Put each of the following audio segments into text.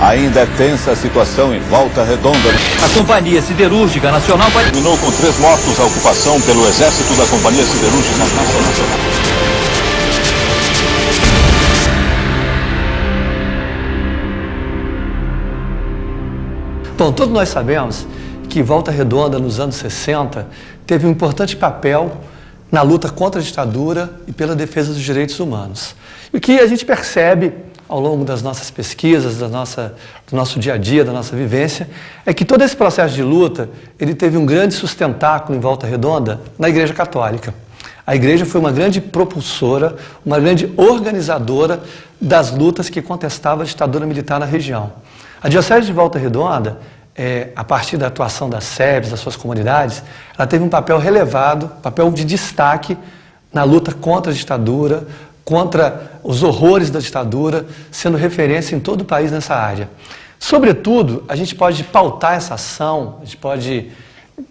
Ainda é tensa a situação em Volta Redonda. A Companhia Siderúrgica Nacional vai... Terminou com 3 mortos a ocupação pelo Exército da Companhia Siderúrgica Nacional. Bom, todos nós sabemos que Volta Redonda, nos anos 60, teve um importante papel na luta contra a ditadura e pela defesa dos direitos humanos. E o que a gente percebe ao longo das nossas pesquisas, do nosso dia a dia, da nossa vivência, é que todo esse processo de luta, ele teve um grande sustentáculo em Volta Redonda na Igreja Católica. A Igreja foi uma grande propulsora, uma grande organizadora das lutas que contestavam a ditadura militar na região. A Diocese de Volta Redonda, a partir da atuação das SEBs, das suas comunidades, ela teve um papel relevado, papel de destaque na luta contra a ditadura, contra os horrores da ditadura, sendo referência em todo o país nessa área. Sobretudo, a gente pode pautar essa ação, a gente pode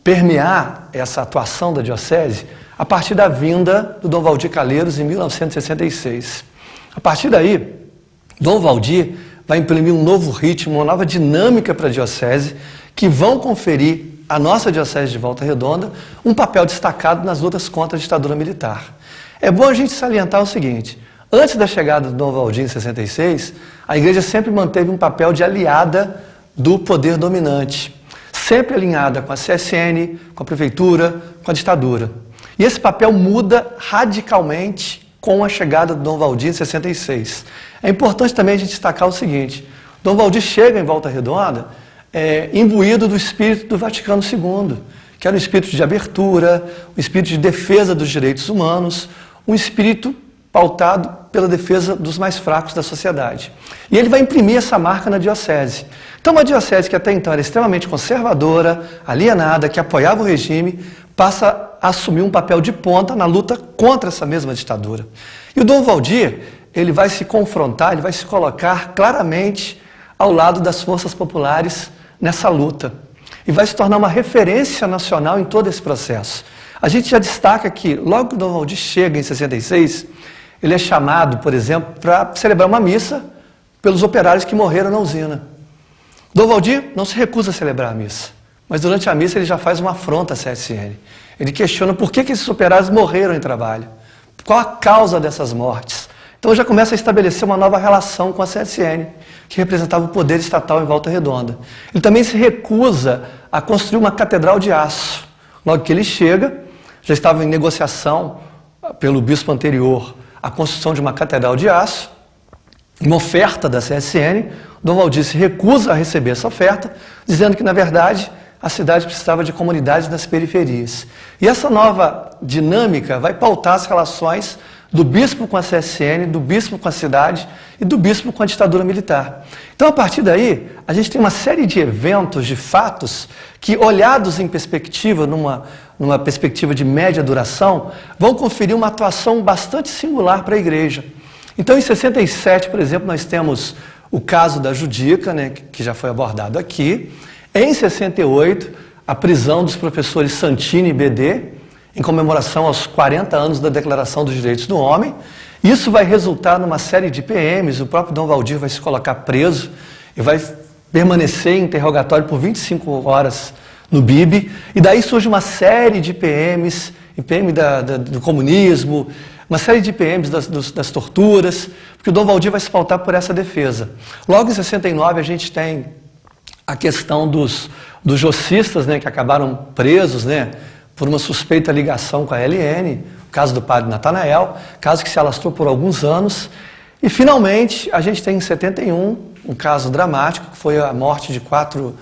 permear essa atuação da Diocese a partir da vinda do Dom Valdir Calheiros em 1966. A partir daí, Dom Valdir vai imprimir um novo ritmo, uma nova dinâmica para a Diocese, que vão conferir à nossa Diocese de Volta Redonda um papel destacado nas lutas contra a ditadura militar. É bom a gente salientar o seguinte: antes da chegada do Dom Valdir em 66, a Igreja sempre manteve um papel de aliada do poder dominante, sempre alinhada com a CSN, com a Prefeitura, com a ditadura. E esse papel muda radicalmente com a chegada do Dom Valdir em 66. É importante também a gente destacar o seguinte: Dom Valdir chega em Volta Redonda imbuído do espírito do Vaticano II, que era um espírito de abertura, um espírito de defesa dos direitos humanos, um espírito pautado pela defesa dos mais fracos da sociedade. E ele vai imprimir essa marca na Diocese. Então, uma Diocese que até então era extremamente conservadora, alienada, que apoiava o regime, passa a assumir um papel de ponta na luta contra essa mesma ditadura. E o Dom Valdir, ele vai se confrontar, ele vai se colocar claramente ao lado das forças populares nessa luta. E vai se tornar uma referência nacional em todo esse processo. A gente já destaca que, logo que o Dom Valdir chega em 66, ele é chamado, por exemplo, para celebrar uma missa pelos operários que morreram na usina. Dom Valdir não se recusa a celebrar a missa, mas durante a missa ele já faz uma afronta à CSN. Ele questiona por que esses operários morreram em trabalho, qual a causa dessas mortes. Então já começa a estabelecer uma nova relação com a CSN, que representava o poder estatal em Volta Redonda. Ele também se recusa a construir uma catedral de aço. Logo que ele chega, já estava em negociação pelo bispo anterior a construção de uma catedral de aço, uma oferta da CSN. Dom Valdir se recusa a receber essa oferta, dizendo que, na verdade, a cidade precisava de comunidades nas periferias. E essa nova dinâmica vai pautar as relações do bispo com a CSN, do bispo com a cidade e do bispo com a ditadura militar. Então, a partir daí, a gente tem uma série de eventos, de fatos, que, olhados em perspectiva, numa perspectiva de média duração, vão conferir uma atuação bastante singular para a Igreja. Então, em 67, por exemplo, nós temos o caso da Judica, né, que já foi abordado aqui. Em 68, a prisão dos professores Santini e BD, em comemoração aos 40 anos da Declaração dos Direitos do Homem. Isso vai resultar numa série de PMs, o próprio Dom Valdir vai se colocar preso e vai permanecer em interrogatório por 25 horas no BIB, e daí surge uma série de PMs, PM do comunismo, uma série de PMs das torturas, porque o Dom Valdir vai se pautar por essa defesa. Logo em 69 a gente tem a questão dos jocistas, né, que acabaram presos, né, por uma suspeita ligação com a LN, o caso do padre Natanael, caso que se alastrou por alguns anos. E, finalmente, a gente tem em 71 um caso dramático, que foi a morte de quatro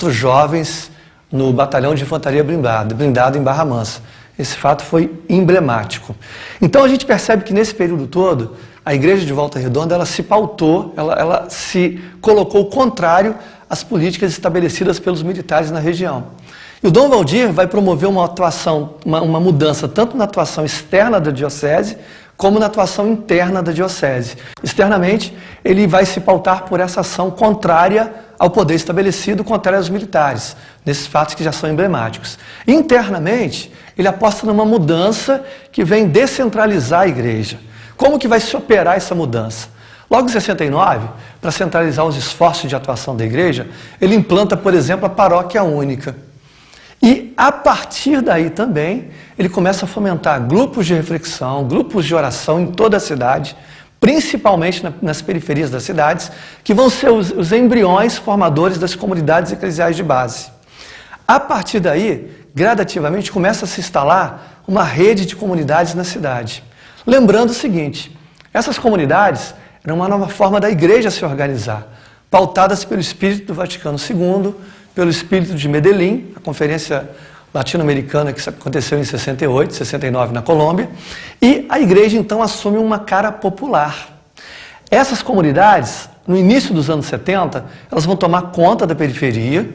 jovens no batalhão de infantaria blindado em Barra Mansa. Esse fato foi emblemático. Então, a gente percebe que, nesse período todo, a Igreja de Volta Redonda ela se pautou, ela se colocou contrário às políticas estabelecidas pelos militares na região. E o Dom Valdir vai promover uma atuação, uma mudança tanto na atuação externa da Diocese, como na atuação interna da Diocese. Externamente, ele vai se pautar por essa ação contrária ao poder estabelecido, contrária aos militares, nesses fatos que já são emblemáticos. Internamente, ele aposta numa mudança que vem descentralizar a Igreja. Como que vai se operar essa mudança? Logo em 69, para centralizar os esforços de atuação da igreja, ele implanta, por exemplo, a paróquia única. E, a partir daí também, ele começa a fomentar grupos de reflexão, grupos de oração em toda a cidade, principalmente nas periferias das cidades, que vão ser os embriões formadores das comunidades eclesiais de base. A partir daí, gradativamente, começa a se instalar uma rede de comunidades na cidade. Lembrando o seguinte, essas comunidades eram uma nova forma da igreja se organizar, pautadas pelo espírito do Vaticano II, pelo espírito de Medellín, a conferência latino-americana que aconteceu em 68, 69 na Colômbia, e a igreja então assume uma cara popular. Essas comunidades, no início dos anos 70, elas vão tomar conta da periferia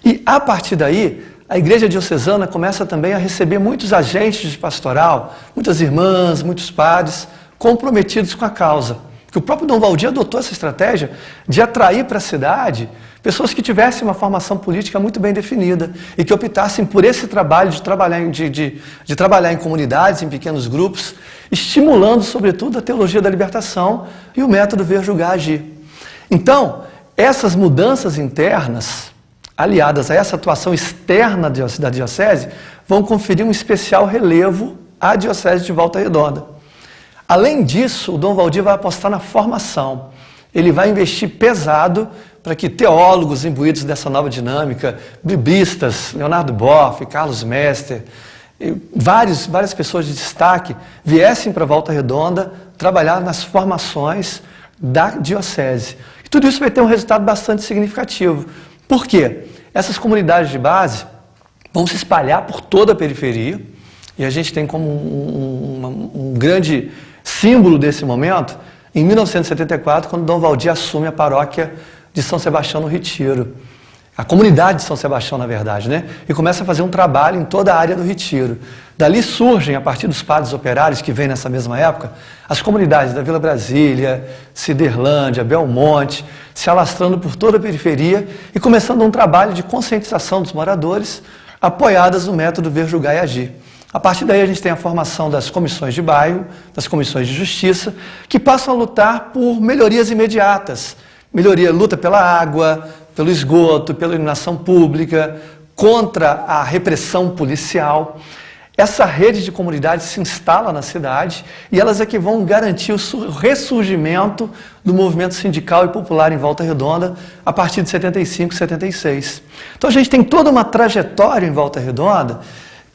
e, a partir daí, a igreja diocesana começa também a receber muitos agentes de pastoral, muitas irmãs, muitos padres comprometidos com a causa. Que o próprio Dom Valdir adotou essa estratégia de atrair para a cidade pessoas que tivessem uma formação política muito bem definida e que optassem por esse trabalho de trabalhar em comunidades, em pequenos grupos, estimulando, sobretudo, a teologia da libertação e o método ver, julgar, agir. Então, essas mudanças internas, aliadas a essa atuação externa da diocese, vão conferir um especial relevo à diocese de Volta Redonda. Além disso, o Dom Valdir vai apostar na formação. Ele vai investir pesado para que teólogos imbuídos dessa nova dinâmica, biblistas, Leonardo Boff, Carlos Mester, várias pessoas de destaque, viessem para Volta Redonda trabalhar nas formações da diocese. E tudo isso vai ter um resultado bastante significativo. Por quê? Essas comunidades de base vão se espalhar por toda a periferia, e a gente tem como um grande símbolo desse momento, em 1974, quando Dom Valdir assume a paróquia de São Sebastião no Retiro. A comunidade de São Sebastião, na verdade, né? E começa a fazer um trabalho em toda a área do Retiro. Dali surgem, a partir dos padres operários que vêm nessa mesma época, as comunidades da Vila Brasília, Ciderlândia, Belmonte, se alastrando por toda a periferia e começando um trabalho de conscientização dos moradores, apoiadas no método ver, julgar e agir. A partir daí a gente tem a formação das comissões de bairro, das comissões de justiça, que passam a lutar por melhorias imediatas. Luta pela água, pelo esgoto, pela iluminação pública, contra a repressão policial. Essa rede de comunidades se instala na cidade e elas é que vão garantir o ressurgimento do movimento sindical e popular em Volta Redonda a partir de 75, 76. Então a gente tem toda uma trajetória em Volta Redonda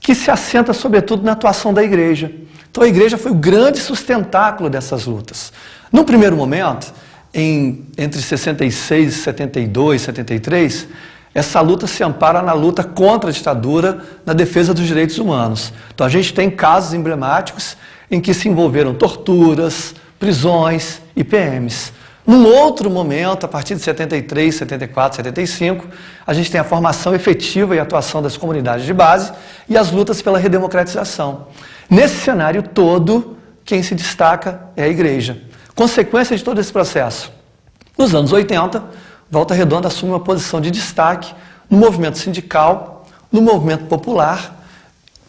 que se assenta sobretudo na atuação da igreja. Então a igreja foi o grande sustentáculo dessas lutas. No primeiro momento, entre 66, 72, 73, essa luta se ampara na luta contra a ditadura, na defesa dos direitos humanos. Então a gente tem casos emblemáticos em que se envolveram torturas, prisões e PMs. Num outro momento, a partir de 73, 74, 75, a gente tem a formação efetiva e atuação das comunidades de base e as lutas pela redemocratização. Nesse cenário todo, quem se destaca é a igreja. Consequência de todo esse processo. Nos anos 80, Volta Redonda assume uma posição de destaque no movimento sindical, no movimento popular,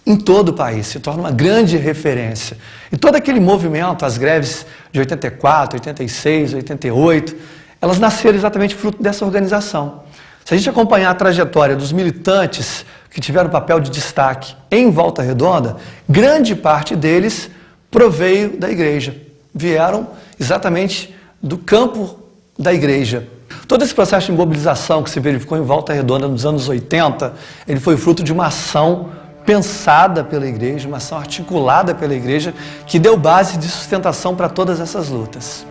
em todo o país, se torna uma grande referência. E todo aquele movimento, as greves de 84, 86, 88, elas nasceram exatamente fruto dessa organização. Se a gente acompanhar a trajetória dos militantes que tiveram papel de destaque em Volta Redonda, grande parte deles proveio da igreja, vieram exatamente do campo da igreja. Todo esse processo de mobilização que se verificou em Volta Redonda nos anos 80, ele foi fruto de uma ação pensada pela igreja, uma ação articulada pela igreja, que deu base de sustentação para todas essas lutas.